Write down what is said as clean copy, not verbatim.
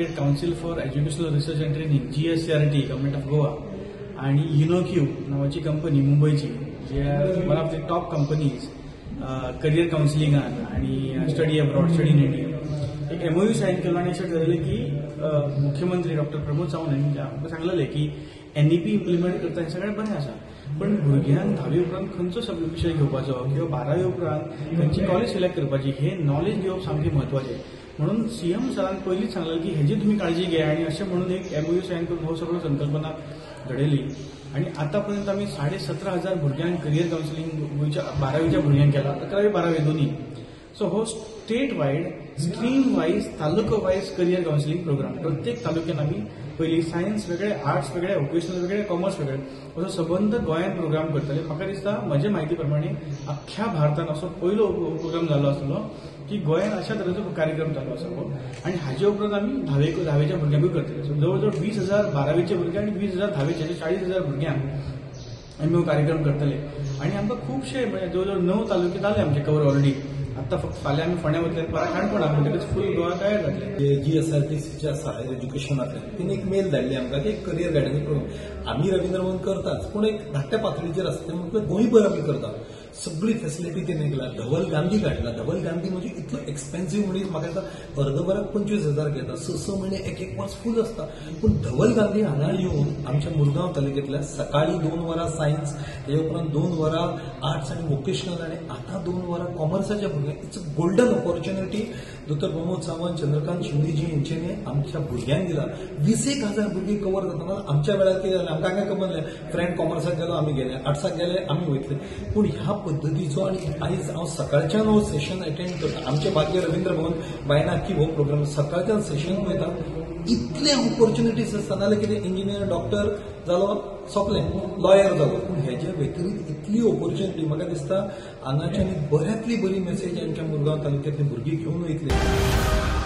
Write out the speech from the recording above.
career council for educational research and training GSCRT government of Goa आणि युनोक्यू नावाची company मुंबईची जे one of the top companies career काउन्सिलिंगान आणि study abroad study in India एक MOU सायन केलो आणि अशें ठरयलें की मुख्यमंत्री डॉक्टर प्रमोद सावंत हांणी आमकां सांगलेलें की NEP इम्प्लिमेंट करता हें सगळें बरें आसा पण भुरग्यांक 10वी उपरांत खंयचो विशय घेवपाचो किंवा 12वी उपरांत खंयची कॉलेज सिलेक्ट करपाची हे नॉलेज घेवप सामकें महत्वाचें म्हणून CM सरान पयलींच सांगलें की हेजी तुमी काळजी घे आनी अशें म्हणून एक MOU सायन करून हो सगळो संकल्पना घडयली आणि आतापर्यंत आम्ही 17,500 भुरग्यांक करियर काउन्सिलिंग 12वीच्या भुरग्यांक केला 11वी 12वी दोन्ही सो हो स्टेट वायड स्ट्रीम वायज तालुको वायज करियर काउन्सिलिंग प्रोग्राम प्रत्येक तालुक्यात आम्ही पयली सायन्स वेगळे आर्ट्स वेगळे वोकेशनल वेगळे कॉमर्स वेगळे असो सबंद गोंयांत प्रोग्राम करतले म्हाका दिसता म्हजे म्हायती प्रमाणे अख्ख्या भारतान असो पयलो प्रोग्राम जाल्लो आसलो की गोंयांत अशा तरेचो कार्यक्रम चालू आसा आणि हाचे उपरांत आमी 10वीच्या भुरग्यांकूय करतले सो जवळ जवळ 20,000 12वीचे भुरगे आणि 20,000 10वीचे 40,000 भुरग्यांक आमी हो कार्यक्रम करतले आणि आमकां खुबशे म्हणजे जवळ जवळ 9 तालुके जाले आमचे कवर ऑलरेडी आता फक्त फाल्यां आमी फोंड्या वतले परत काणकोणा म्हणटकच फूल गोवा तयार जातले GSRTCचे आसा हायर एज्युकेशनांतल्यान तिने एक मेल धाडली आमकां की एक करियर गायडन्स प्रोग्राम आमी रवींद्र भवन करताच पूण एक धाकट्या पातळीचेर आसता म्हणजे गोंयभर आमी करता सगळी फॅसिलिटी तेणे केला धवल गांधी काडला धवल गांधी म्हणजे इतलो एक्सपेन्सिव्ह म्हणजे म्हाका दिसता अर्दभराक 25,000 घेता 6 म्हयने एक वर्स फूल आसता पूण धवल गांधी हांगा येवन आमच्या मुरगांव तालुक्यांतल्या सकाळी 2 वरां सायन्स हे उपरांत 2 वरां आर्ट्स आनी वोकेशनल आनी आतां 2 वरां कॉमर्साच्या भुरग्यांक इट्स अ गोल्डन ऑपॉर्च्युनिटी दोतोर प्रमोद सावंत चंद्रकांत शिंदेजी हेंच्यांनी आमच्या भुरग्यांक दिला 21,000 भुरगीं कवर जातना आमच्या वेळार कितें जालें आमकां काय खबर नासलें फ्रेंड कॉमर्साक गेलो आमी गेले आर्ट्साक गेले आमी वयतले पूण ह्या पद्दतीचो आणि आयज हांव सकाळच्यान हो सेशन अटेंड करता आमचे भाग्य रवींद्र भवन बायनाकी हो प्रोग्राम सकाळच्यान सेशन पळयता इतले ऑपॉर्च्युनिटीज आसता नाल्यार कितें इंजिनियर डॉक्टर जालो सोंपलें लॉयर जालो पूण हेजे व्यतिरीक्त इतली ऑपॉर्च्युनिटी म्हाका दिसता हांगाच्यान बऱ्यांतली बरी मेसेज आमच्या मुरगांव तालुक्यांतली भुरगीं घेवन वयतले